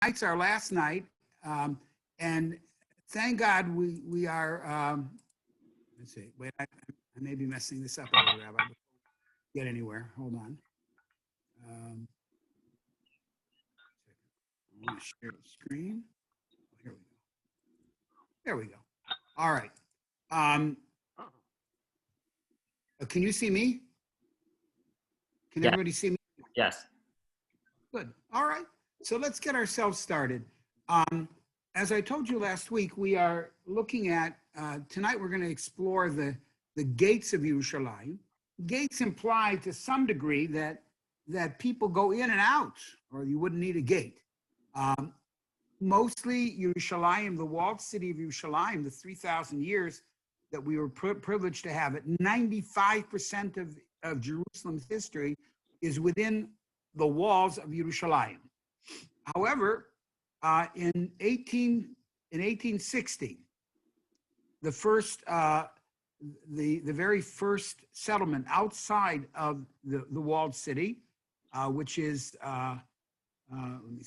tonight's our last night, and thank God we are. Let's see. Wait, I may be messing this up a little, Rabbi. Before we get anywhere, hold on. Um, I want to share the screen. Here we go. There we go. All right. Um, can you see me? Can Yeah. everybody see me? Yes. Good. All right. So let's get ourselves started. As I told you last week, we are looking at, tonight we're going to explore the gates of Yerushalayim. Gates imply to some degree that people go in and out, or you wouldn't need a gate. Mostly Yerushalayim, the walled city of Yerushalayim, the 3,000 years that we were privileged to have it, 95% of Jerusalem's history is within the walls of Yerushalayim. However, in 1860, the very first settlement outside of the walled city, which is let me come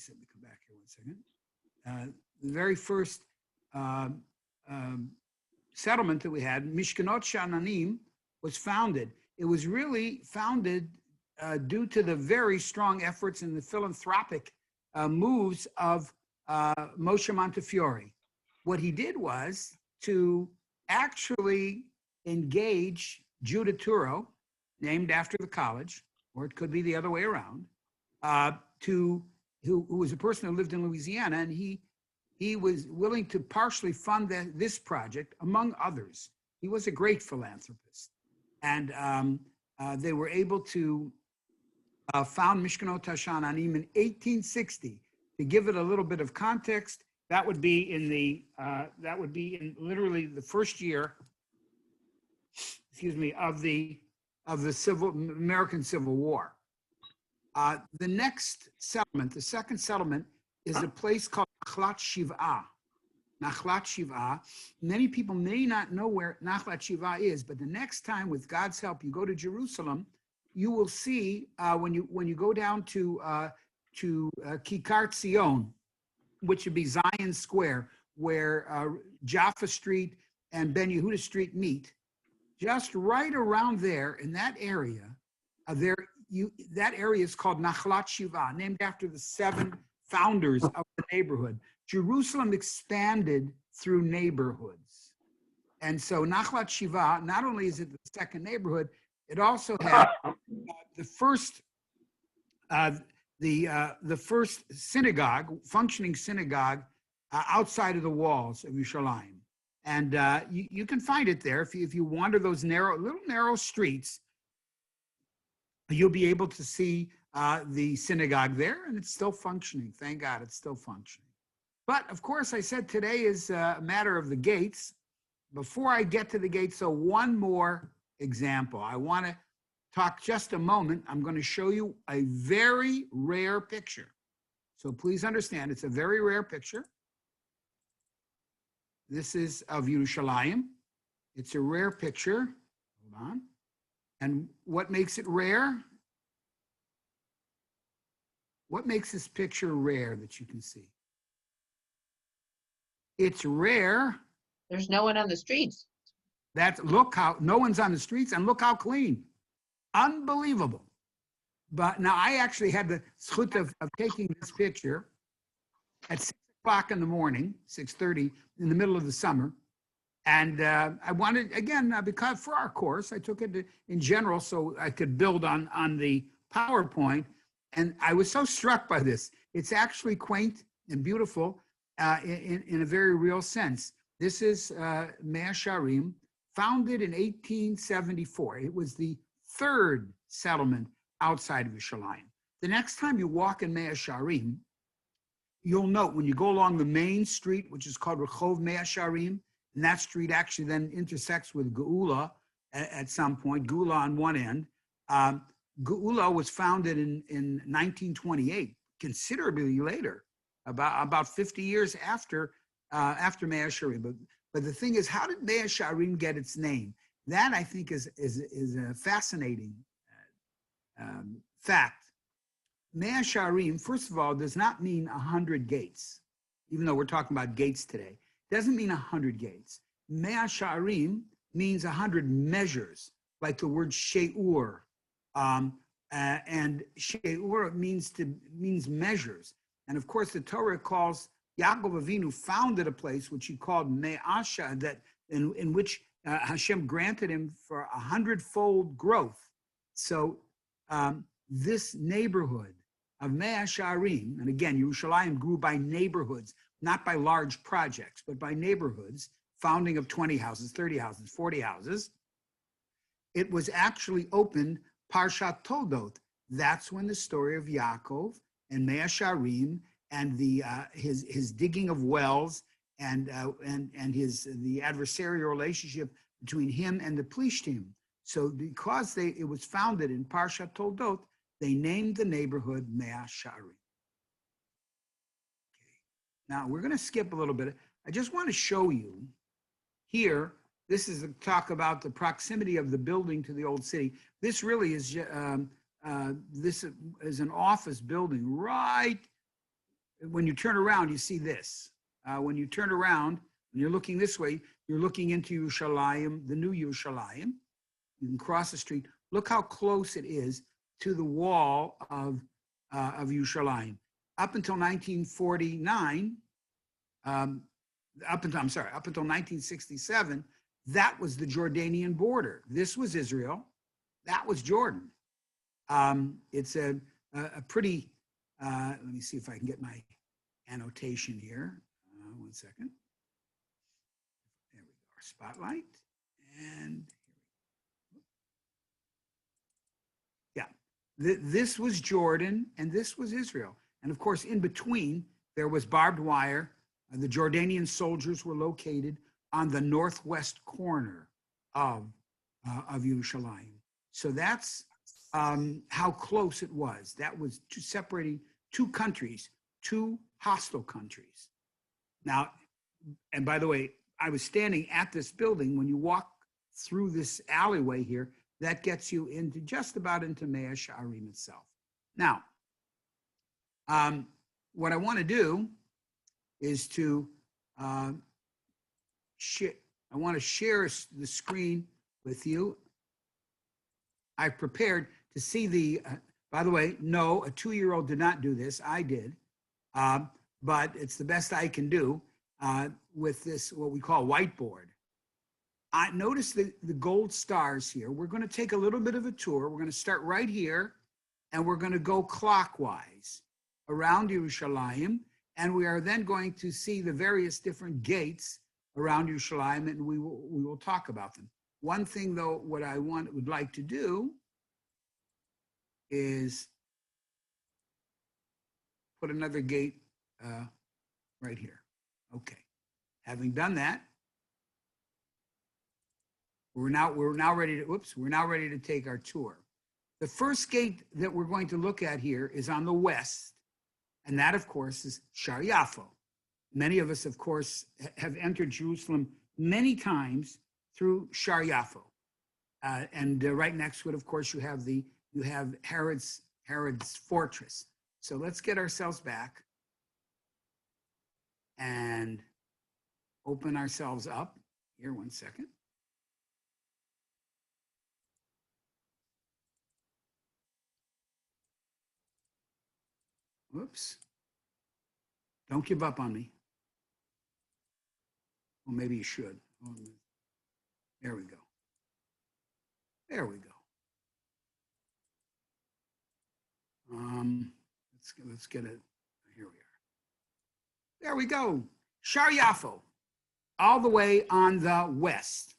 back here 1 second. The very first settlement that we had, Mishkanot Sha'ananim, was founded. It was really founded due to the very strong efforts and the philanthropic moves of Moshe Montefiore. What he did was to actually engage Judah Turo, named after the college, or it could be the other way around, who was a person who lived in Louisiana, and he was willing to partially fund this project, among others. He was a great philanthropist. And they were able to found Mishkanot Sha'ananim in 1860. To give it a little bit of context, that would be in literally the first year, of the American Civil War. The next settlement, the second settlement, is a place called Nachlat Shiv'ah. Nachlat Shiv'ah. Many people may not know where Nachlat Shiv'ah is, but the next time, with God's help, you go to Jerusalem, you will see when you go down to Kikar Tzion, which would be Zion Square, where Jaffa Street and Ben Yehuda Street meet. Just right around there, in that area, that area is called Nachlat Shiv'ah, named after the 7 founders of the neighborhood. Jerusalem expanded through neighborhoods. And so Nachlat Shiv'ah, not only is it the second neighborhood, it also had the first synagogue, functioning synagogue, outside of the walls of Yerushalayim. And you can find it there. If you wander those little narrow streets, you'll be able to see the synagogue there, and it's still functioning. Thank God it's still functioning. But of course, I said today is a matter of the gates. Before I get to the gates, so one more example. I want to talk just a moment. I'm going to show you a very rare picture. So please understand, it's a very rare picture. This is of Yerushalayim. It's a rare picture. Hold on. And what makes it rare? What makes this picture rare that you can see? It's rare. There's no one on the streets. Look how no one's on the streets, and look how clean. Unbelievable. But now I actually had the zchut of taking this picture at 6 o'clock in the morning, 6:30, in the middle of the summer. And I wanted, again, because for our course, I took it in general so I could build on the PowerPoint. And I was so struck by this. It's actually quaint and beautiful in a very real sense. This is Mea Sharim, founded in 1874. It was the third settlement outside of Yerushalayim. The next time you walk in Mea Sharim, you'll note when you go along the main street, which is called Rehov Mea Sharim, and that street actually then intersects with Geula at some point, Geula on one end. Geula was founded in 1928, considerably later, about 50 years after Mea Sharim. But the thing is, how did Mea Sharim get its name? That, I think, is a fascinating fact. Mea Sharim, first of all, does not mean 100 gates, even though we're talking about gates today. It doesn't mean 100 gates. Mea Sharim means 100 measures, like the word She'ur. And She'ur means measures. And of course, the Torah calls Yaakov Avinu founded a place which he called Me'asha, that in which Hashem granted him for 100-fold growth. So this neighborhood of Mea Sharim, and again, Yerushalayim grew by neighborhoods, not by large projects, but by neighborhoods, founding of 20 houses, 30 houses, 40 houses. It was actually opened Parshat Toldot. That's when the story of Yaakov and Mea Sharim and his digging of wells and the adversarial relationship between him and the Plishtim. So because it was founded in Parshat Toldot, they named the neighborhood Mea Sharim. Okay. Now we're going to skip a little bit. I just want to show you here. This is a talk about the proximity of the building to the old city. This really is this is an office building. Right when you turn around, you see this. When you turn around and you're looking this way, you're looking into Yerushalayim, the new Yerushalayim. You can cross the street. Look how close it is to the wall of Yerushalayim. Up until 1949, up until 1967, that was the Jordanian border. This was Israel. That was Jordan. It's a pretty, let me see if I can get my annotation here. 1 second. There we go, our spotlight. And yeah, this was Jordan and this was Israel. And of course, in between, there was barbed wire. The Jordanian soldiers were located on the northwest corner of Yerushalayim. So that's how close it was. That was separating two countries, two hostile countries. Now, and by the way, I was standing at this building. When you walk through this alleyway here, that gets you into just about into Mea Sharim itself. Now, what I want to do is to I want to share the screen with you. I've prepared to see the, by the way, no, a 2-year-old did not do this. I did. But it's the best I can do with this, what we call whiteboard. I notice the gold stars here. We're going to take a little bit of a tour. We're going to start right here, and we're going to go clockwise around Yerushalayim. And we are then going to see the various different gates around Yerushalayim, and we will talk about them. One thing, though, what I would like to do is put another gate right here. Okay. Having done that, we're now ready to take our tour. The first gate that we're going to look at here is on the west. And that, of course, is Shar Yafo. Many of us, of course, have entered Jerusalem many times through Shar Yafo. And right next to it, of course, you have Herod's fortress. So let's get ourselves back and open ourselves up. Here, 1 second. Whoops. Don't give up on me. Well, maybe you should. There we go. There we go. Let's get it. Here we are. There we go. Shar Yafo, all the way on the west.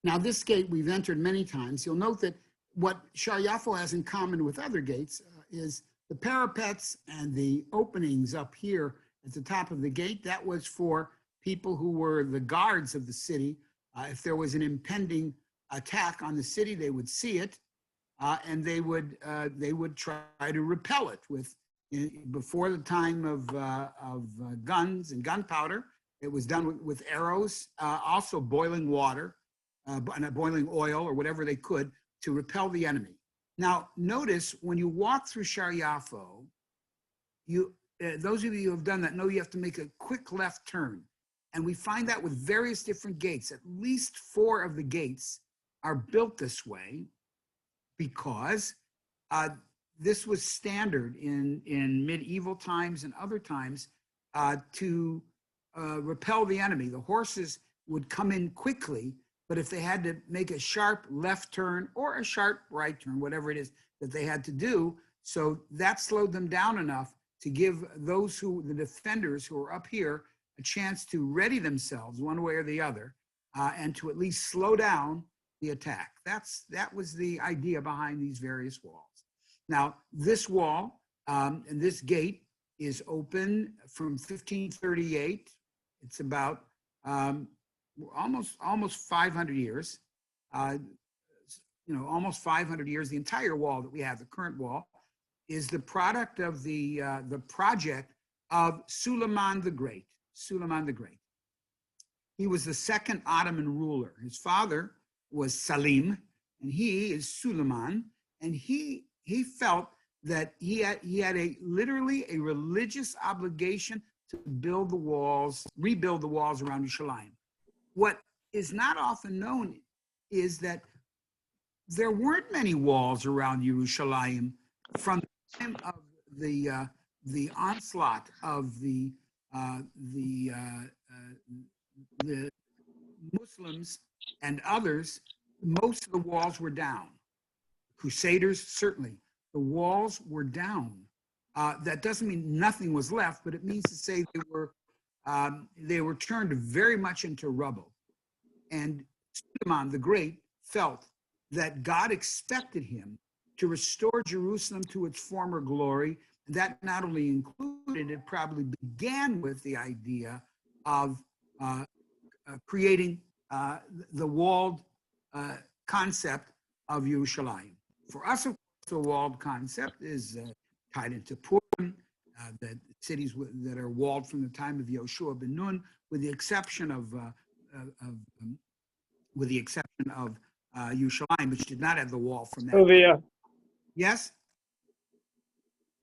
Now, this gate we've entered many times. You'll note that what Shar Yafo has in common with other gates is the parapets and the openings up here at the top of the gate. That was for people who were the guards of the city. If there was an impending attack on the city, they would see it, and they would try to repel it with. Before the time of guns and gunpowder, it was done with arrows, also boiling water, boiling oil or whatever they could to repel the enemy. Now, notice when you walk through Shar Yafo, those of you who have done that know you have to make a quick left turn. And we find that with various different gates. At least 4 of the gates are built this way because this was standard in medieval times and other times to repel the enemy. The horses would come in quickly, but if they had to make a sharp left turn or a sharp right turn, whatever it is that they had to do, so that slowed them down enough to give the defenders who are up here a chance to ready themselves one way or the other and to at least slow down the attack. That was the idea behind these various walls. Now, this wall and this gate is open from 1538. It's about almost 500 years. Almost 500 years. The entire wall that we have, the current wall, is the product of the project of Suleiman the Great. Suleiman the Great. He was the second Ottoman ruler. His father was Salim, and he is Suleiman, and he felt that he had literally a religious obligation to rebuild the walls around Yerushalayim. What is not often known is that there weren't many walls around Yerushalayim from the time of the onslaught of the Muslims and others. Most of the walls were down. Crusaders, certainly, the walls were down. That doesn't mean nothing was left, but it means to say they were turned very much into rubble. And Suleiman the Great felt that God expected him to restore Jerusalem to its former glory. And that not only included, it probably began with the idea of creating the walled concept of Yerushalayim. For us, of course, the walled concept is tied into Purim, the cities that are walled from the time of Yoshua ben Nun, with the exception of Yerushalayim, which did not have the wall from that. Sylvia. Yes?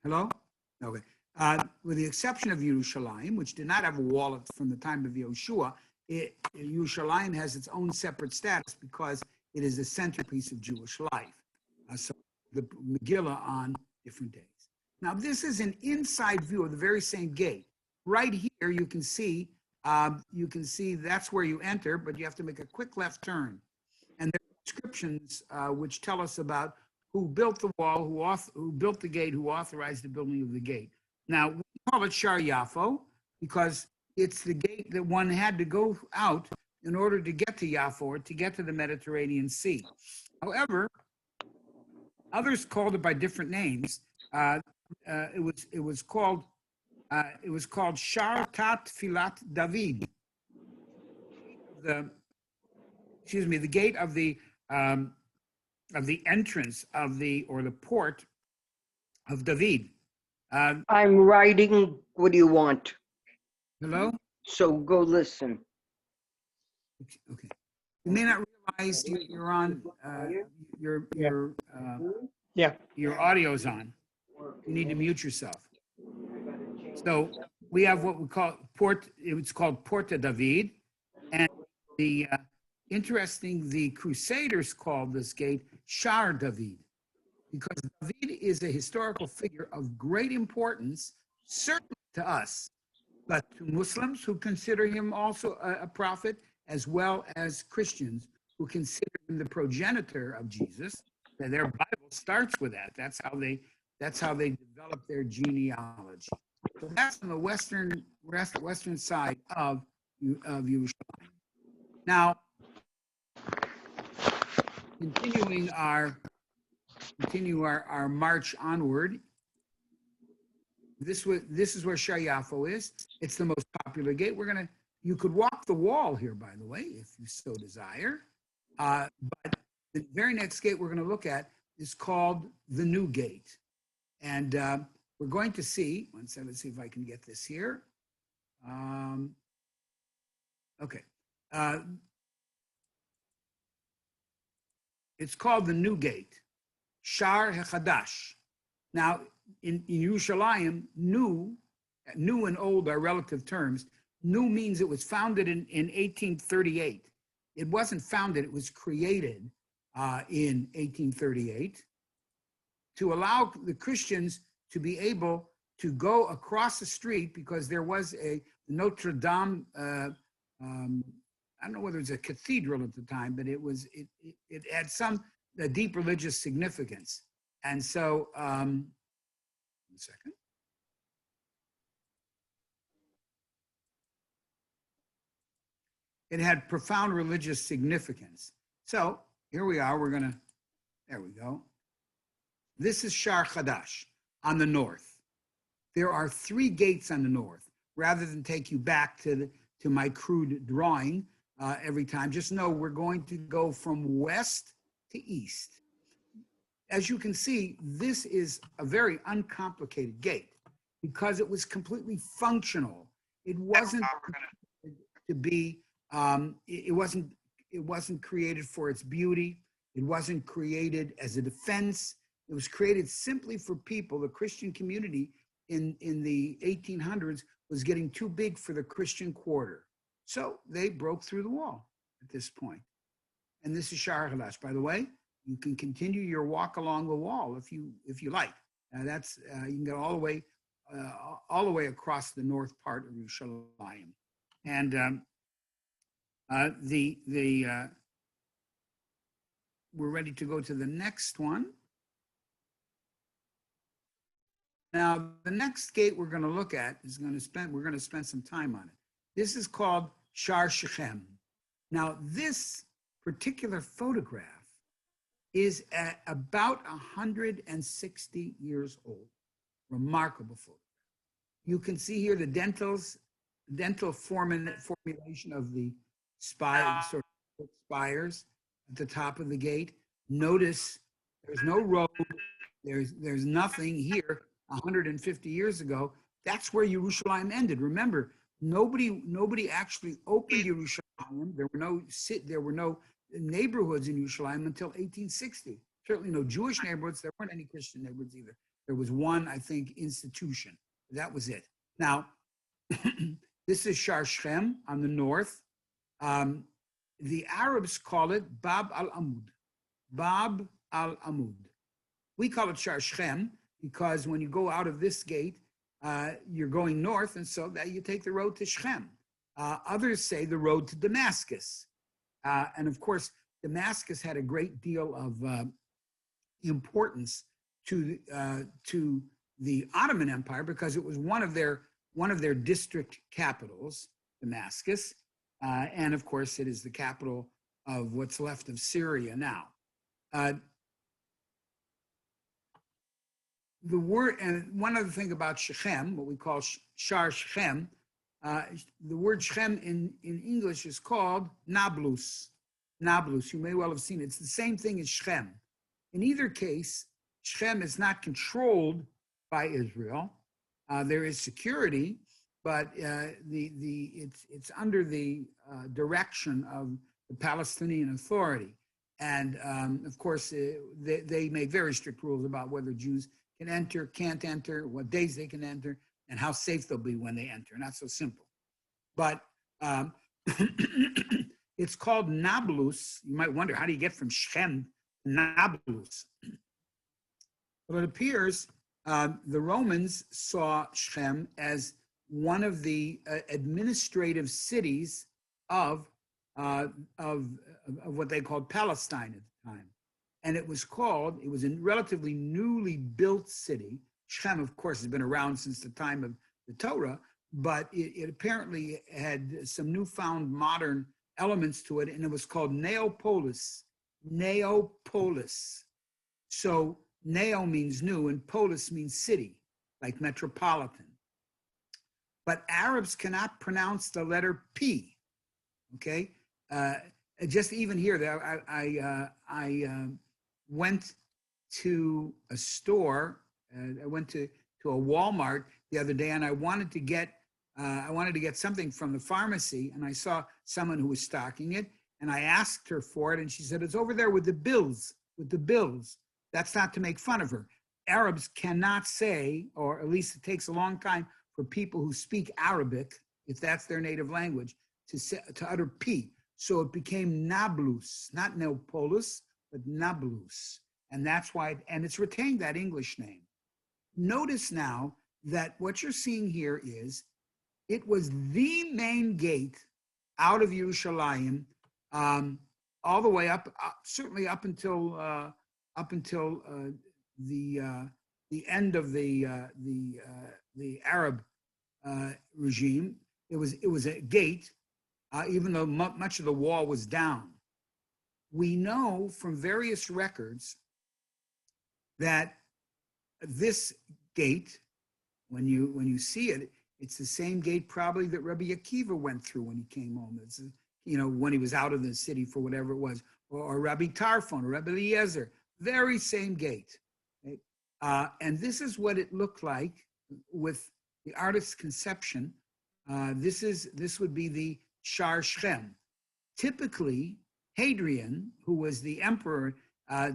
Hello? Okay. With the exception of Yerushalayim, which did not have a wall from the time of Yoshua, Yerushalayim has its own separate status because it is the centerpiece of Jewish life. So the Megillah on different days. Now, this is an inside view of the very same gate. Right here, you can see that's where you enter, but you have to make a quick left turn. And there are descriptions which tell us about who built the wall, who built the gate, who authorized the building of the gate. Now, we call it Shar Yafo because it's the gate that one had to go out in order to get to Yafo, or to get to the Mediterranean Sea. However, others called it by different names. It was called Shar Tat Filat David. The gate of the entrance of the port of David. I'm writing. What do you want? Hello? So go listen. Okay. You may not realize you're on, your audio's on. You need to mute yourself. So we have what we call it's called Porta David. And the Crusaders called this gate Shar David, because David is a historical figure of great importance, certainly to us, but to Muslims who consider him also a prophet, as well as Christians who consider him the progenitor of Jesus. Their Bible starts with that. That's how they develop their genealogy. So that's on the western side of Yerushalayim. Now, continue our march onward. This is where Shar Yafo is. It's the most popular gate. You could walk the wall here, by the way, if you so desire. But the very next gate we're going to look at is called the New Gate. And we're going to see, let's see if I can get this here. Okay. It's called the New Gate. Shar HaChadash. Now, in Yerushalayim, new and old are relative terms. New means it was founded in 1838. It wasn't founded, it was created in 1838 to allow the Christians to be able to go across the street, because there was a Notre Dame, I don't know whether it was a cathedral at the time, but it had some deep religious significance. And so, one second. It had profound religious significance. So here we are, there we go. This is Shar Chadash on the north. There are 3 gates on the north. Rather than take you back to my crude drawing every time, just know we're going to go from west to east. As you can see, this is a very uncomplicated gate because it was completely functional. It wasn't to be, it wasn't created for its beauty. It wasn't created as a defense. It was created simply for people. The Christian community in the 1800s was getting too big for the Christian quarter. So they broke through the wall at this point. And this is Shar HaChadash. By the way, you can continue your walk along the wall if you like. That's you can go all the way across the north part of Yerushalayim. And we're ready to go to the next one. Now, the next gate we're going to look at we're going to spend some time on it. This is called Shar Shechem. Now, this particular photograph is at about 160 years old. Remarkable photograph. You can see here the dental formulation of the spires at the top of the gate. Notice there's no road. There's nothing here. 150 years ago, that's where Yerushalayim ended. Remember, nobody actually opened Yerushalayim. There were no neighborhoods in Yerushalayim until 1860. Certainly no Jewish neighborhoods. There weren't any Christian neighborhoods either. There was one, I think, institution. That was it. Now, this is Shar Shechem on the north. The Arabs call it Bab al-Amud. Bab al-Amud. We call it Shar Shechem because when you go out of this gate, you're going north, and so that you take the road to Shechem. Others say the road to Damascus. And of course, Damascus had a great deal of importance to the Ottoman Empire because it was one of their district capitals, Damascus. And of course, it is the capital of what's left of Syria now. The word, and one other thing about Shechem, what we call Shar Shechem, the word Shechem in English is called Nablus. Nablus, you may well have seen it. It's the same thing as Shechem. In either case, Shechem is not controlled by Israel. There is security, but it's under the direction of the Palestinian Authority. And of course, they make very strict rules about whether Jews can enter, can't enter, what days they can enter, and how safe they'll be when they enter. Not so simple. But it's called Nablus. You might wonder, how do you get from Shechem to Nablus? Well, it appears the Romans saw Shechem as one of the administrative cities of what they called Palestine at the time. And it was a relatively newly built city. Shechem, of course, has been around since the time of the Torah, but it apparently had some newfound modern elements to it, and it was called Neopolis. Neopolis. So neo means new, and polis means city, like metropolitan. But Arabs cannot pronounce the letter P, okay? Just even here, I went to a store. I went to a Walmart the other day, and I wanted to get something from the pharmacy, and I saw someone who was stocking it, and I asked her for it, and she said, "It's over there with the bills, That's not to make fun of her. Arabs cannot say, or at least it takes a long time for people who speak Arabic, if that's their native language, to utter P. So it became Nablus, not Neapolis, but Nablus. And that's why, and it's retained that English name. Notice now that what you're seeing here is it was the main gate out of Yerushalayim, all the way up, certainly up until the end of the Arab regime. It was a gate, even though much of the wall was down. We know from various records that this gate, when you see it, it's the same gate probably that Rabbi Akiva went through when he came home. It's, when he was out of the city for whatever it was, or Rabbi Tarfon, or Rabbi Eliezer, very same gate. Okay? And this is what it looked like with the artist's conception. This would be the Shar Shem. Typically, Hadrian, who was the emperor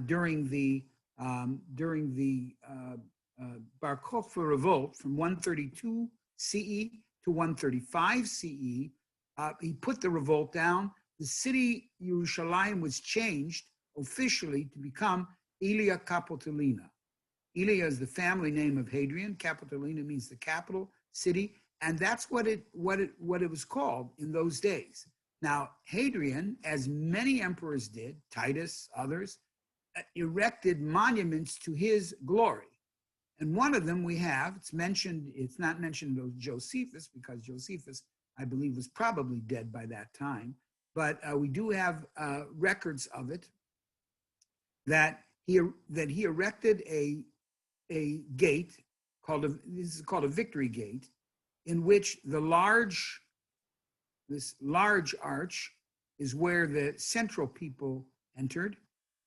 during the Bar Kokhba revolt from 132 CE to 135 CE, he put the revolt down. The city Yerushalayim was changed officially to become Ilia Capitolina. Ilia is the family name of Hadrian. Capitolina means the capital city, and that's what it was called in those days. Now, Hadrian, as many emperors did, Titus, others, erected monuments to his glory. And one of them we have, it's not mentioned of Josephus, because Josephus, I believe, was probably dead by that time. But we do have records of it, that he erected a gate this is called a victory gate, in which this large arch is where the central people entered.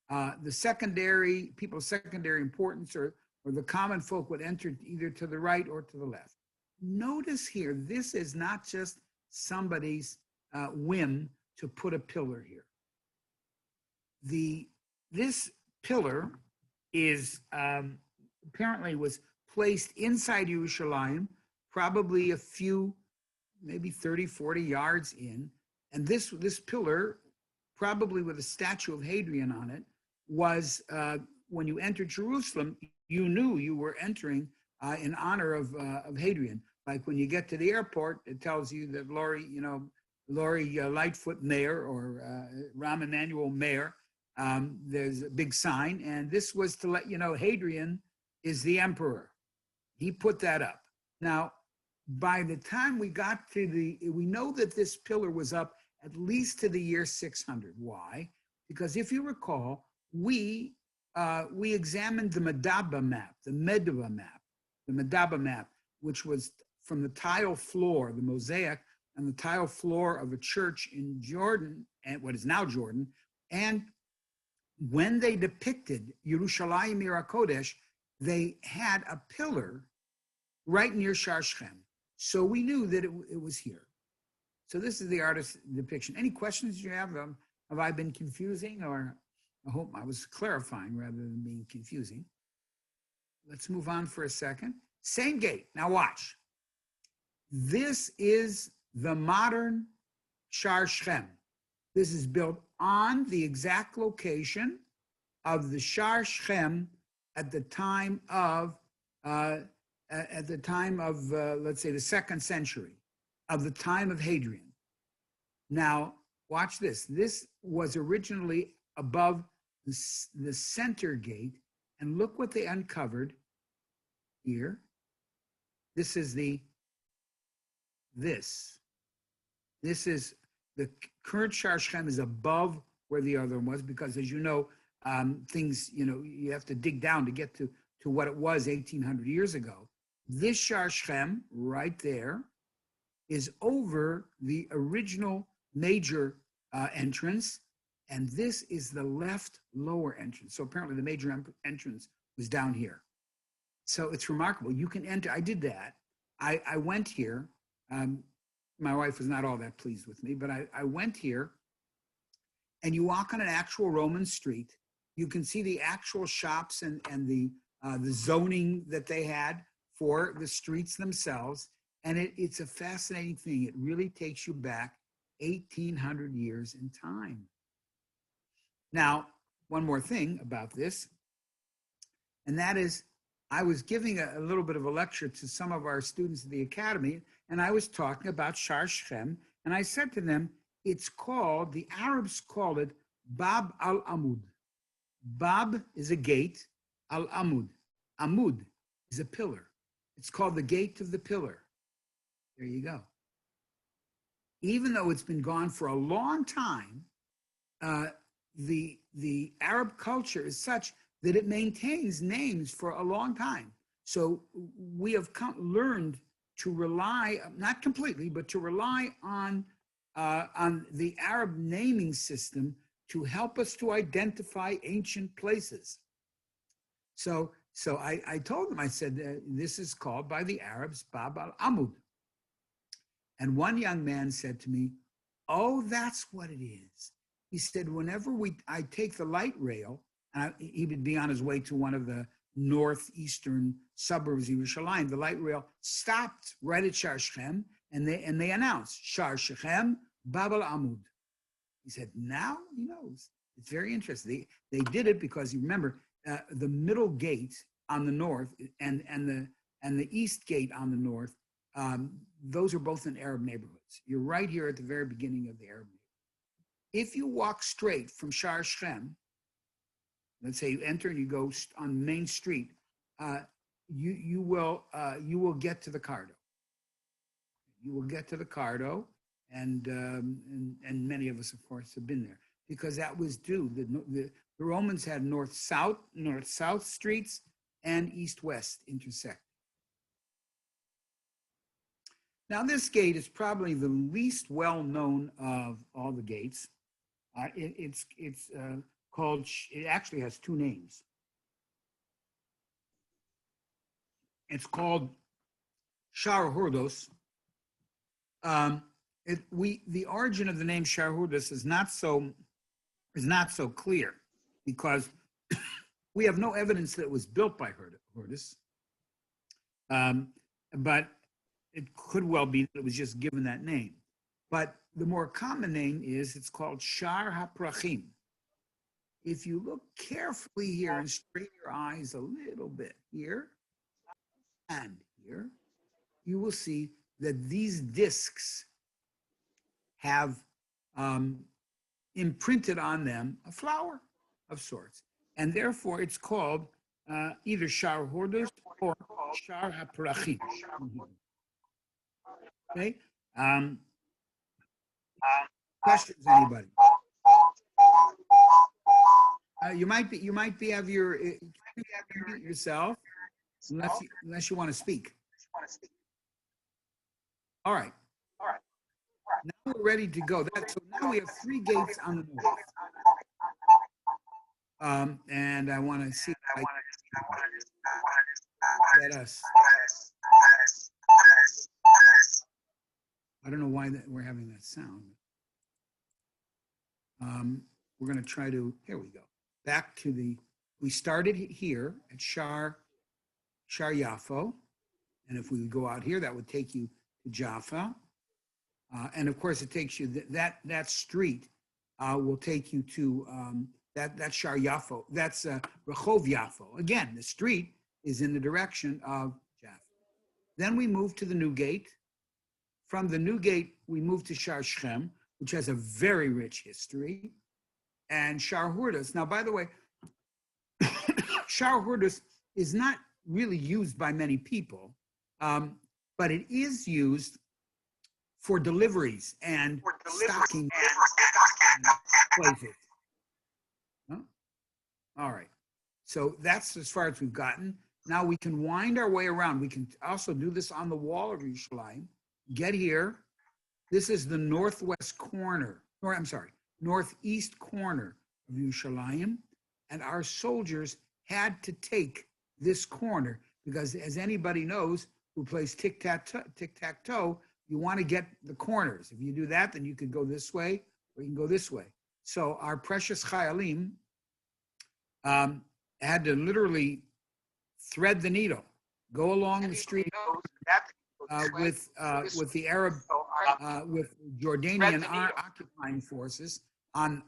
The secondary people of secondary importance, or the common folk, would enter either to the right or to the left. Notice here, this is not just somebody's whim to put a pillar here. This pillar is apparently was placed inside Yerushalayim, probably a few, maybe 30, 40 yards in. And this pillar, probably with a statue of Hadrian on it, was, when you entered Jerusalem, you knew you were entering in honor of Hadrian. Like when you get to the airport, it tells you that Lori Lightfoot Mayor, or Rahm Emanuel Mayor, there's a big sign, and this was to let you know Hadrian is the emperor. He put that up. Now, by the time we got to we know that this pillar was up at least to the year 600. Why? Because if you recall, we examined the Medaba map, which was from the tile floor, the mosaic, and the tile floor of a church in Jordan, and what is now Jordan. And when they depicted Yerushalayim Ir HaKodesh, they had a pillar right near Shar Shem. So we knew that it was here. So this is the artist's depiction. Any questions you have? Have I been confusing, or I hope I was clarifying rather than being confusing? Let's move on for a second. Same gate. Now watch. This is the modern Shar Shem. This is built on the exact location of the Shar Shem at the time of let's say the 2nd century, of the time of Hadrian. Now watch this. This was originally above the center gate, and look what they uncovered here. This is this is the current Shar Shem is above where the other one was, because, as you know, things, you have to dig down to get to what it was 1,800 years ago. This Shar Shem right there is over the original major entrance, and this is the left lower entrance. So apparently the major entrance was down here. So it's remarkable. You can enter. I did that. I went here. My wife was not all that pleased with me, but I went here, and you walk on an actual Roman street, You can see the actual shops and the zoning that they had for the streets themselves. And it's a fascinating thing. It really takes you back 1,800 years in time. Now, one more thing about this, and that is I was giving a little bit of a lecture to some of our students at the academy, and I was talking about Shar Shechem, and I said to them, it's called, the Arabs call it Bab al-Amud. Bab is a gate, al-Amud. Amud is a pillar. It's called the gate of the pillar. There you go. Even though it's been gone for a long time, the Arab culture is such that it maintains names for a long time. So we have learned to rely, not completely, but to rely on the Arab naming system to help us to identify ancient places. So I told them, I said, this is called by the Arabs Bab al-Amud. And one young man said to me, oh, that's what it is. He said, whenever I take the light rail, he would be on his way to one of the northeastern suburbs of Yerushalayim. The light rail stopped right at Shar Shechem, and they announced, Shar Shechem, Bab al-Amud. He said, now he knows. It's very interesting. They did it because, you remember, the middle gate on the north and the east gate on the north, those are both in Arab neighborhoods. You're right here at the very beginning of the Arab neighborhood. If you walk straight from Shar Shechem, let's say you enter and you go on Main Street, you will get to the Cardo. You will get to the Cardo, and many of us, of course, have been there because that was due. The Romans had north-south streets and east-west intersect. Now, this gate is probably the least well-known of all the gates. It's called, it actually has two names. It's called Shar Hurdos. The origin of the name Shar Hurdos is not so clear because we have no evidence that it was built by Hurdos. But it could well be that it was just given that name. But the more common name is, it's called Shar HaPrachim. If you look carefully here and straighten your eyes a little bit here and here, you will see that these discs have imprinted on them a flower of sorts. And therefore it's called either Shar Hurdos or Shar HaPrachim. Okay. Questions, anybody? You might be have your mute yourself unless you want to speak. All right. Now we're ready to go. So now we have 3 gates on the north. And I want to see if I can get us. I don't know why we're having that sound. We're going to try to, here we go. Back to we started here at Shar Yafo. And if we go out here, that would take you to Jaffa. And of course, it takes you, that street will take you to, that's Shar Yafo. That's Rehov Yafo. Again, the street is in the direction of Jaffa. Then we move to the new gate. From the new gate, we move to Shar Shechem, which has a very rich history, and Shar Hurdos. Now, by the way, Shar Hurdos is not really used by many people, but it is used for deliveries and stocking places. Huh? All right. So that's as far as we've gotten. Now we can wind our way around. We can also do this on the wall of Yerushalayim. Get here. This is the northwest corner, or I'm sorry, northeast corner of Yerushalayim. And our soldiers had to take this corner because, as anybody knows who plays tic-tac-toe, you want to get the corners. If you do that, then you could go this way or you can go this way. So our precious Chayalim had to literally thread the needle, go along the street with the Arab, with Jordanian occupying forces on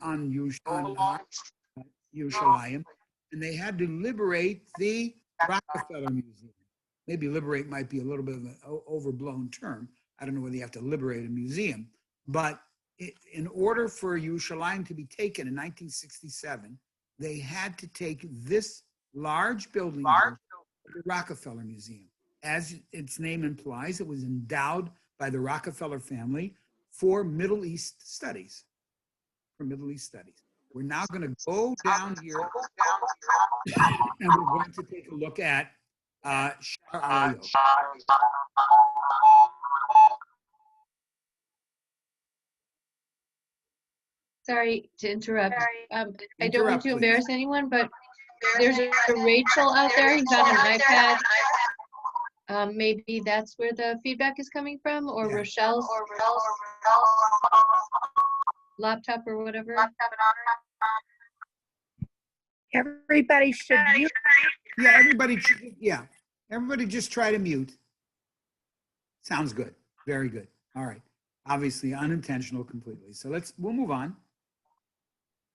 Yerushalayim, and they had to liberate the Rockefeller Museum. Maybe liberate might be a little bit of an overblown term. I don't know whether you have to liberate a museum, but in order for Yerushalayim to be taken in 1967, they had to take this large building, the Rockefeller Museum. As its name implies, it was endowed by the Rockefeller family for Middle East studies. We're now going to go down here and we're going to take a look at Sha'ar Arayot. Sorry to interrupt. I don't want Interrupt, to please. embarrass anyone, but there's a Rachel out there who's got an iPad. Maybe that's where the feedback is coming from, or Yeah. Rochelle's laptop or whatever. Everybody should mute. Yeah, everybody just try to mute. Sounds good. Very good. All right. Obviously unintentional completely. So we'll move on.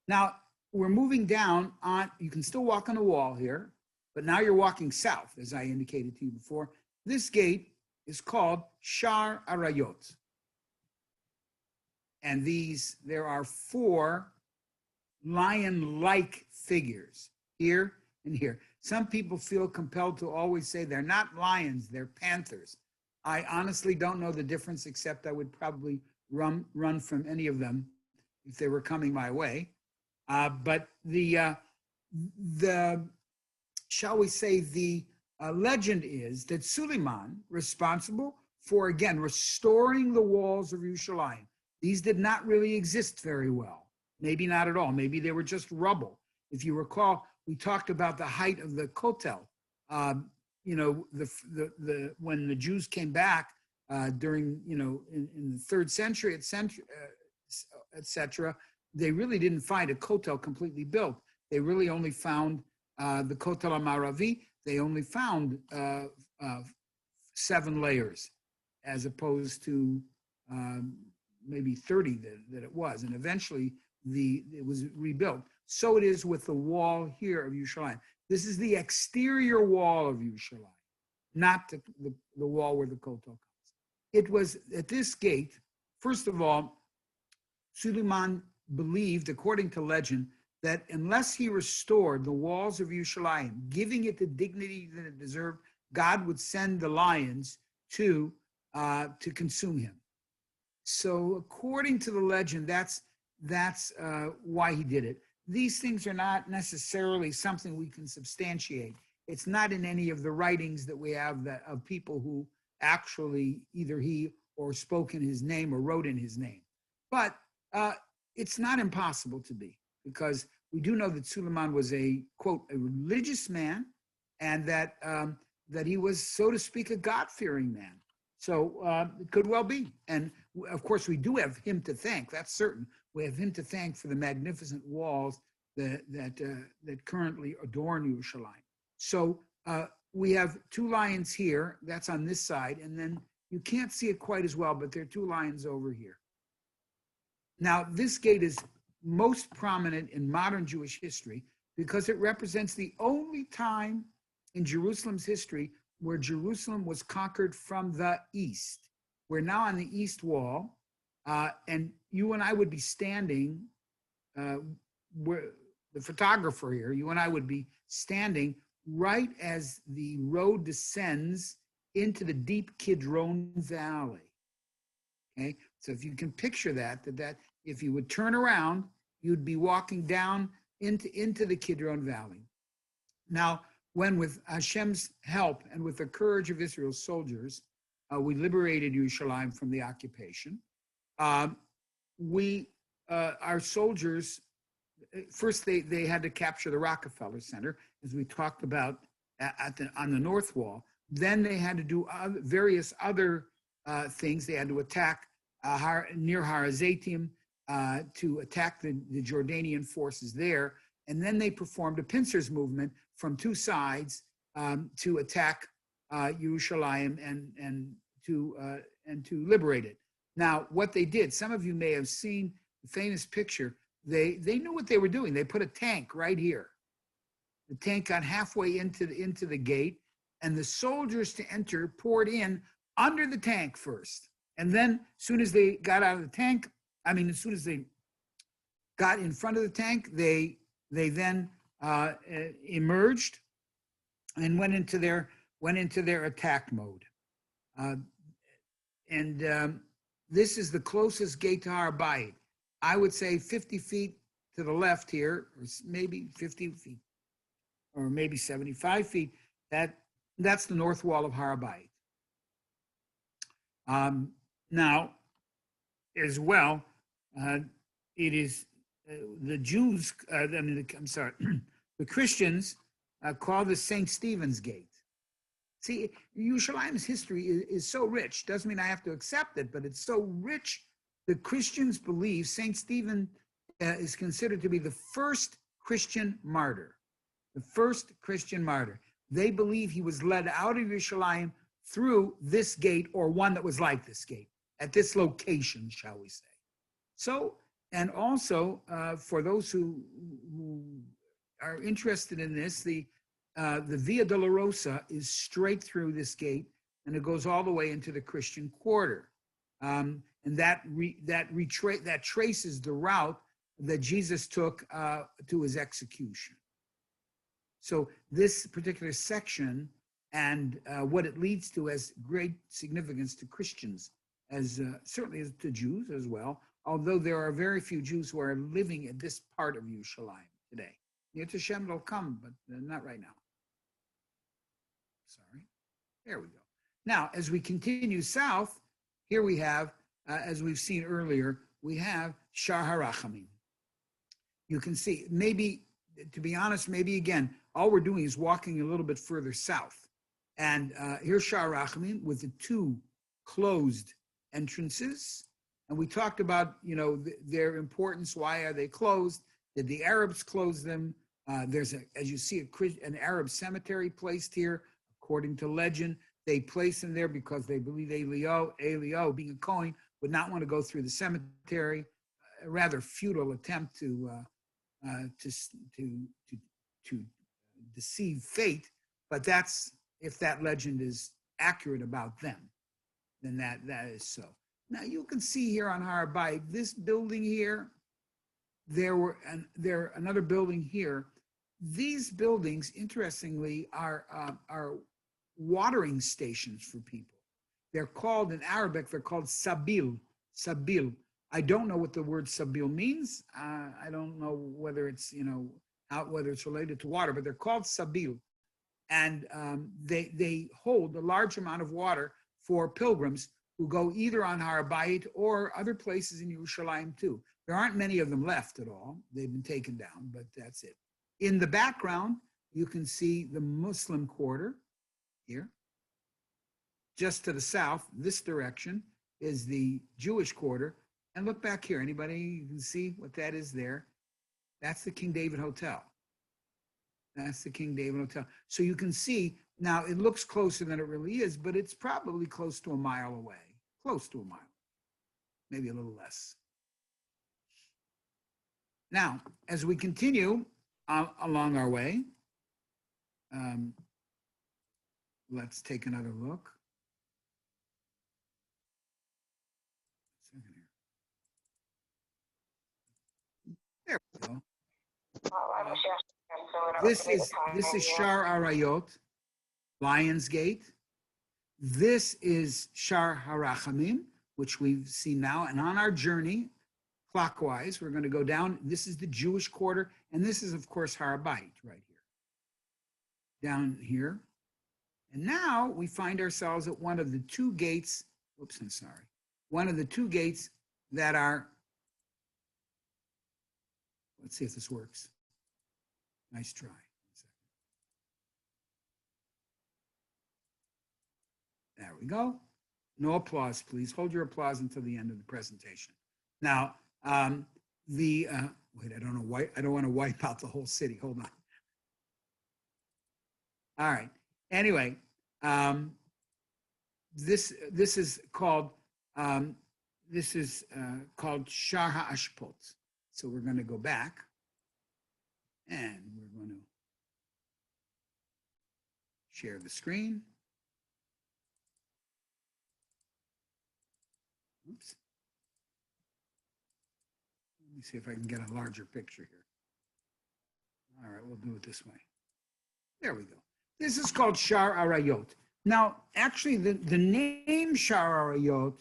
Now we're moving down on, you can still walk on the wall here, but now you're walking south, as I indicated to you before. This gate is called Sha'ar Arayot. And there are 4 lion-like figures here and here. Some people feel compelled to always say they're not lions, they're panthers. I honestly don't know the difference, except I would probably run from any of them if they were coming my way. But shall we say, the legend is that Suleiman, responsible for, again, restoring the walls of Yerushalayim. These did not really exist very well. Maybe not at all. Maybe they were just rubble. If you recall, we talked about the height of the Kotel. When the Jews came back during, in the 3rd century, etc., they really didn't find a Kotel completely built. They really only found the Kotel HaMaravi. They only found 7 layers, as opposed to maybe 30 that it was. And eventually it was rebuilt. So it is with the wall here of Yerushalayim. This is the exterior wall of Yerushalayim, not the wall where the Kotel comes. It was at this gate, first of all, Suleiman believed, according to legend, that unless he restored the walls of Yerushalayim, giving it the dignity that it deserved, God would send the lions to consume him. So according to the legend, that's why he did it. These things are not necessarily something we can substantiate. It's not in any of the writings that we have of people who actually either he or spoke in his name or wrote in his name. But it's not impossible to be, because we do know that Suleiman was a, quote, a religious man, and that he was, so to speak, a God-fearing man. So it could well be. And of course, we do have him to thank, that's certain. We have him to thank for the magnificent walls that currently adorn Yerushalayim. So we have 2 lions here, that's on this side, and then you can't see it quite as well, but there are 2 lions over here. Now, this gate is most prominent in modern Jewish history because it represents the only time in Jerusalem's history where Jerusalem was conquered from the east. We're now on the east wall, and you and I would be standing, where the photographer here, you and I would be standing right as the road descends into the deep Kidron Valley. Okay, so if you can picture that if you would turn around, you'd be walking down into the Kidron Valley. Now, when with Hashem's help and with the courage of Israel's soldiers, we liberated Yerushalayim from the occupation. Our soldiers, first they had to capture the Rockefeller Center, as we talked about on the north wall. Then they had to do various other things. They had to attack near Har HaZeitim, to attack the Jordanian forces there, and then they performed a pincers movement from two sides to attack Yerushalayim and to liberate it. Now, what they did, some of you may have seen the famous picture. They knew what they were doing. They put a tank right here. The tank got halfway into the gate, and the soldiers to enter poured in under the tank first. And then as soon as they got out of the tank, as soon as they got in front of the tank, they then emerged and went into their attack mode. This is the closest gate to Har Bayit. I would say 50 feet to the left here, or maybe 50 feet, or maybe 75 feet. That's the north wall of Har Bayit. Now, as well, it is the Jews. The Christians call this St. Stephen's Gate. See, Yerushalayim's history is so rich. Doesn't mean I have to accept it, but it's so rich. The Christians believe St. Stephen is considered to be the first Christian martyr. The first Christian martyr. They believe he was led out of Yerushalayim through this gate, or one that was like this gate, at this location, shall we say. So, and also for those who are interested in this, the Via Dolorosa is straight through this gate, and it goes all the way into the Christian quarter. And that traces the route that Jesus took to his execution. So this particular section and what it leads to has great significance to Christians, as certainly as to Jews as well, although there are very few Jews who are living in this part of Yerushalayim today. Yet Hashem will come, but not right now. Sorry. There we go. Now, as we continue south, here we have, as we've seen earlier, we have Shar HaRachamim. You can see, maybe, to be honest, maybe again, all we're doing is walking a little bit further south. And here's Shar HaRachamim with the two closed entrances. And we talked about, their importance. Why are they closed? Did the Arabs close them? There's, as you see, an Arab cemetery placed here. According to legend, they placed them there because they believe Elio, being a Kohen, would not want to go through the cemetery. A rather futile attempt to deceive fate. But that's, if that legend is accurate about them, then that is so. Now you can see here on Har Bayit, this building here, there another building here. These buildings, interestingly, are watering stations for people. They're called, in Arabic, they're called sabil. Sabil. I don't know what the word sabil means. I don't know whether it's, whether it's related to water, but they're called sabil. And they hold a large amount of water for pilgrims who go either on Har Bayit or other places in Yerushalayim too. There aren't many of them left at all. They've been taken down, but that's it. In the background, you can see the Muslim quarter here. Just to the south, this direction, is the Jewish quarter. And look back here. Anybody, you can see what that is there? That's the King David Hotel. That's the King David Hotel. So you can see, now it looks closer than it really is, but it's probably close to a mile away. Close to a mile. Maybe a little less. Now, as we continue along our way, let's take another look. There we go. This is Shar Arayot, Lion's Gate. This is Shar HaRachamim, which we've seen now. And on our journey, clockwise, we're going to go down. This is the Jewish quarter. And this is, of course, Har Bayit right here. Down here. And now we find ourselves at one of the two gates. Oops, I'm sorry. One of the two gates that are, let's see if this works. Nice try. There we go. No applause, please. Hold your applause until the end of the presentation. Now, Wait, I don't know why, I don't want to wipe out the whole city. Hold on. All right. Anyway, this is called Shar HaAshpot. So we're going to go back and we're going to share the screen. Oops. Let me see if I can get a larger picture here. All right, we'll do it this way. There we go. This is called Shar Arayot. Now, actually, the name Shar Arayot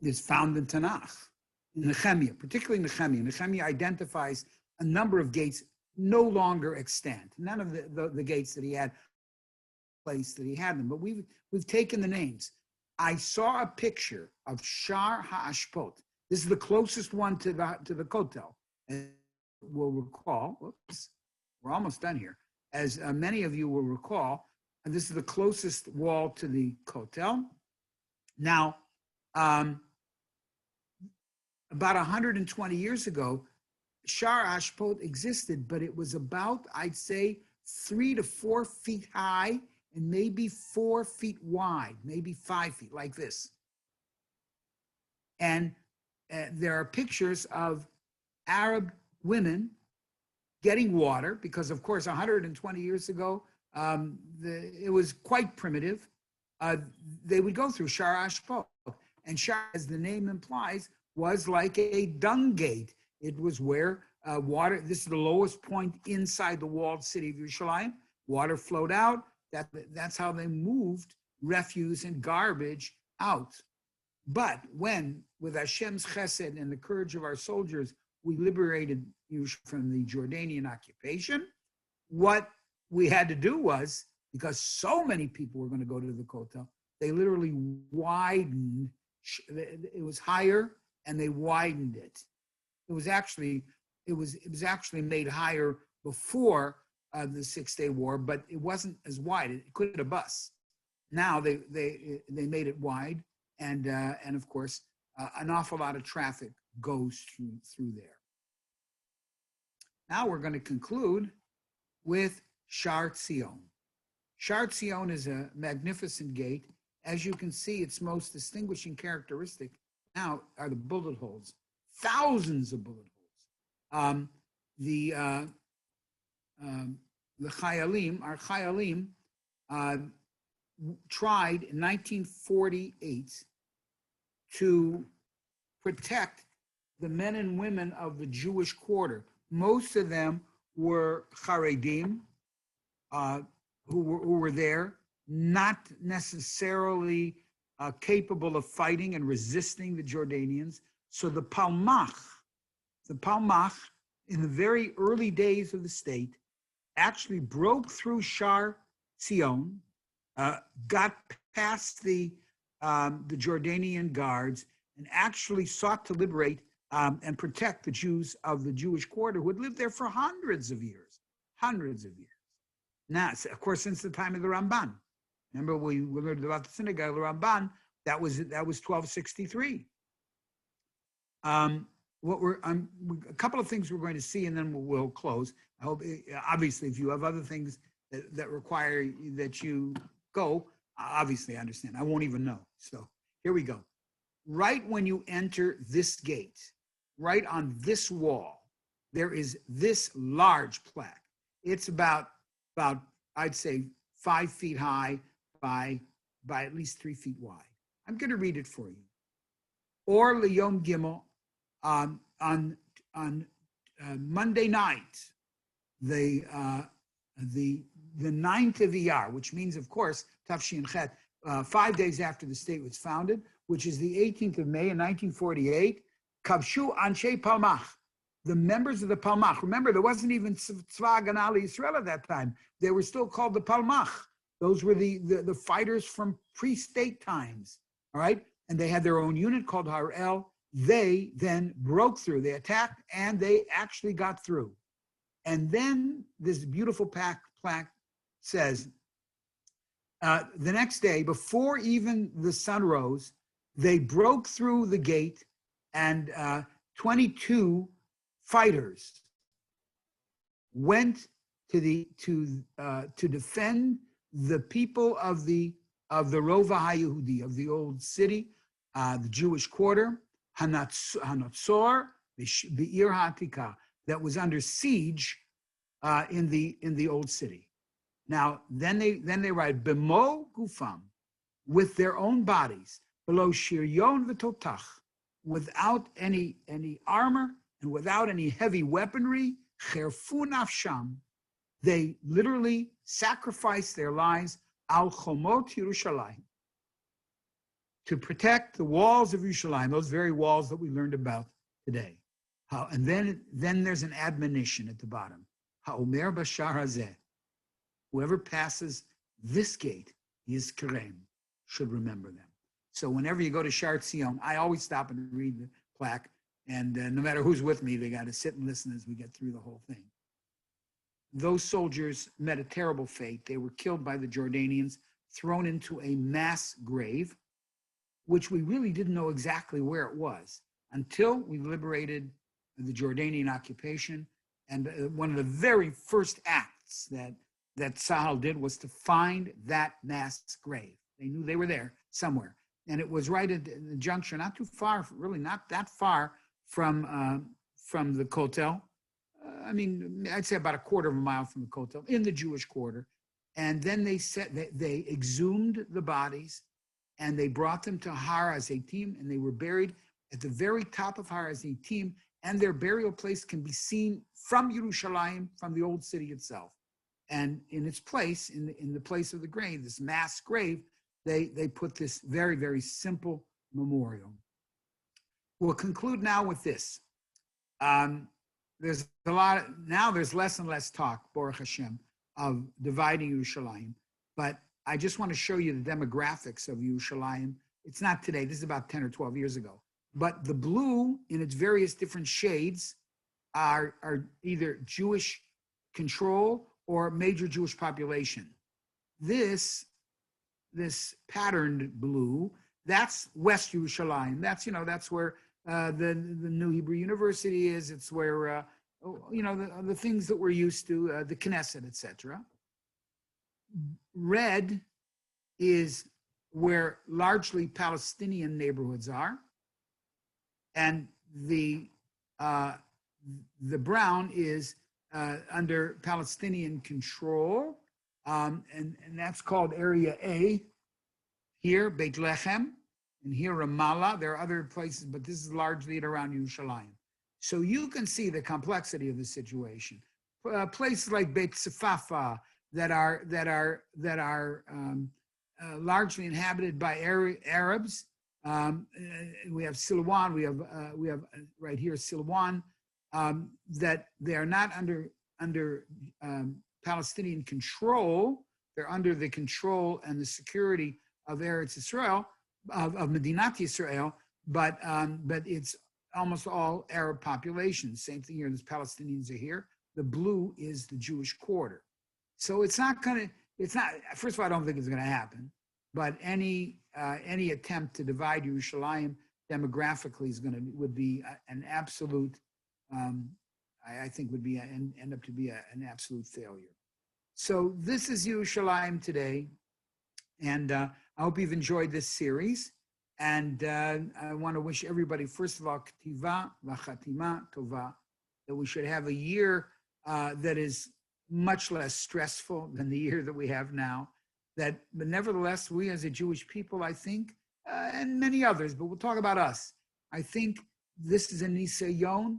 is found in Tanakh, in Nehemiah, particularly Nehemiah. Nehemiah identifies a number of gates no longer extant. None of the gates that he had, place that he had them, but we've taken the names. I saw a picture of Shar HaAshpot. This is the closest one to the Kotel. And we'll recall, whoops, we're almost done here. As many of you will recall, and this is the closest wall to the Kotel. Now, about 120 years ago, Shar HaAshpot existed, but it was about, I'd say, 3 to 4 feet high and maybe 4 feet wide, maybe 5 feet, like this. And there are pictures of Arab women getting water, because of course 120 years ago, it was quite primitive. They would go through Shar HaAshpot. And Shar, as the name implies, was like a dung gate. It was where water, this is the lowest point inside the walled city of Yerushalayim. Water flowed out. That's how they moved refuse and garbage out. But when, with Hashem's chesed and the courage of our soldiers, we liberated Yerushalayim from the Jordanian occupation, what we had to do was, because so many people were going to go to the Kotel, they literally widened. It was higher, and they widened it. It was actually made higher before the 6-Day War, but it wasn't as wide. It couldn't hit a bus. Now they made it wide, and of course an awful lot of traffic goes through there. Now we're going to conclude with Shar Tzion. Shar Tzion is a magnificent gate. As you can see, its most distinguishing characteristic now are the bullet holes, thousands of bullet holes. The Chayalim, our Chayalim, tried in 1948 to protect the men and women of the Jewish quarter. Most of them were Haredim, who were there, not necessarily capable of fighting and resisting the Jordanians. So the Palmach, in the very early days of the state, actually broke through Shar Tzion, got past the Jordanian guards, and actually sought to liberate and protect the Jews of the Jewish quarter who had lived there for hundreds of years. Now, of course, since the time of the Ramban. Remember, we learned about the synagogue of the Ramban. That was 1263. A couple of things we're going to see, and then we'll close. I hope, obviously, if you have other things that require that you go, obviously, I understand. I won't even know. So here we go. Right when you enter this gate, right on this wall, there is this large plaque. It's about I'd say 5 feet high by at least 3 feet wide. I'm going to read it for you. Or Liyom Gimel, on Monday night, the 9th of Iyar, which means, of course, Tafshin Chet, 5 days after the state was founded, which is the 18th of May in 1948, Kavshu Anshe Palmach, the members of the Palmach. Remember, there wasn't even Tzva Haganah Yisrael at that time. They were still called the Palmach. Those were the fighters from pre-state times, all right? And they had their own unit called Harel. They then broke through. They attacked, and they actually got through. And then this beautiful plaque says, the next day, before even the sun rose, they broke through the gate, and 22 fighters went to defend the people of the Rova HaYehudi, of the old city, the Jewish quarter, Hanatzor, Be'ir HaTikah, that was under siege in the old city. Now, then they write Bemo Gufam, with their own bodies, below Shiryon v'Totach, without any armor and without any heavy weaponry, Cherfu Nafsham, they literally sacrificed their lives al Chomot Yerushalayim, to protect the walls of Yerushalayim, those very walls that we learned about today. And then there's an admonition at the bottom. Ha'omer b'shar hazeh, whoever passes this gate, Yizkarem, should remember them. So whenever you go to Shar Tzion, I always stop and read the plaque, and no matter who's with me, they got to sit and listen as we get through the whole thing. Those soldiers met a terrible fate. They were killed by the Jordanians, thrown into a mass grave, which we really didn't know exactly where it was until we liberated the Jordanian occupation. And one of the very first acts that Tzahal did was to find that mass grave. They knew they were there somewhere. And it was right at the juncture, not too far, really not that far from the Kotel. I mean, I'd say about a quarter of a mile from the Kotel, in the Jewish quarter. And then they exhumed the bodies and they brought them to Har HaZeitim, and they were buried at the very top of Har HaZeitim, and their burial place can be seen from Yerushalayim, from the old city itself. And in its place, in the place of the grave, this mass grave, they put this very, very simple memorial. We'll conclude now with this. There's less and less talk, Baruch Hashem, of dividing Yerushalayim. But I just want to show you the demographics of Yerushalayim. It's not today, this is about 10 or 12 years ago. But the blue in its various different shades are either Jewish control or major Jewish population. This patterned blue, that's West Yerushalayim. That's where the New Hebrew University is. It's where, the things that we're used to, the Knesset, etc. Red is where largely Palestinian neighborhoods are. And the brown is under Palestinian control, and that's called Area A. Here, Beit Lechem, and here Ramallah. There are other places, but this is largely around Yerushalayim. So you can see the complexity of the situation. Places like Beit Sefafa that are largely inhabited by Arabs. We have Silwan. We have right here Silwan. That they are not under Palestinian control. They're under the control and the security of Eretz Israel, of Medinat Yisrael, but it's almost all Arab populations. Same thing here. The Palestinians are here. The blue is the Jewish quarter. So first of all, I don't think it's going to happen. But any attempt to divide Yerushalayim demographically would be an absolute. I think would be end up to be an absolute failure. So this is Yerushalayim today, and I hope you've enjoyed this series. And I want to wish everybody, first of all, Ketiva v'chatima tova, that we should have a year that is much less stressful than the year that we have now. But nevertheless, we as a Jewish people, I think, and many others, but we'll talk about us. I think this is a nisayon,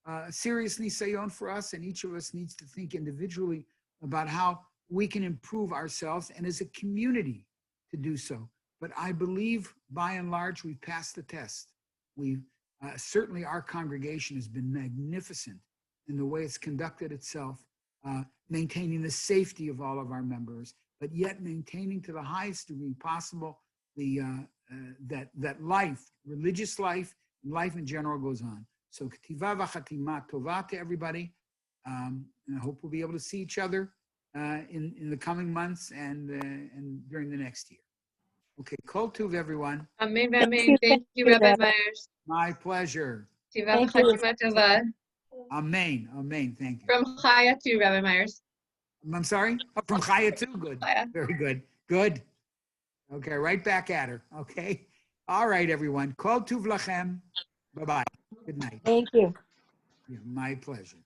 a serious nisayon for us, and each of us needs to think individually about how we can improve ourselves and as a community to do so. But I believe, by and large, we've passed the test. Certainly our congregation has been magnificent in the way it's conducted itself, maintaining the safety of all of our members, but yet maintaining to the highest degree possible that life, religious life, and life in general goes on. So Ketiva v'chatima tova to everybody, and I hope we'll be able to see each other in the coming months and during the next year. Okay, kol tuv, everyone. Amen, amen. Thank you, Rabbi Myers. My pleasure. Tiva v'chatima tova. Amen. Amen. Thank you. From Chaya too, Rabbi Myers. I'm sorry? Oh, from Chaya too? Good. Chaya. Very good. Good. Okay, right back at her. Okay. All right, everyone. Kol tuv lachem. Bye-bye. Good night. Thank you. Yeah, my pleasure.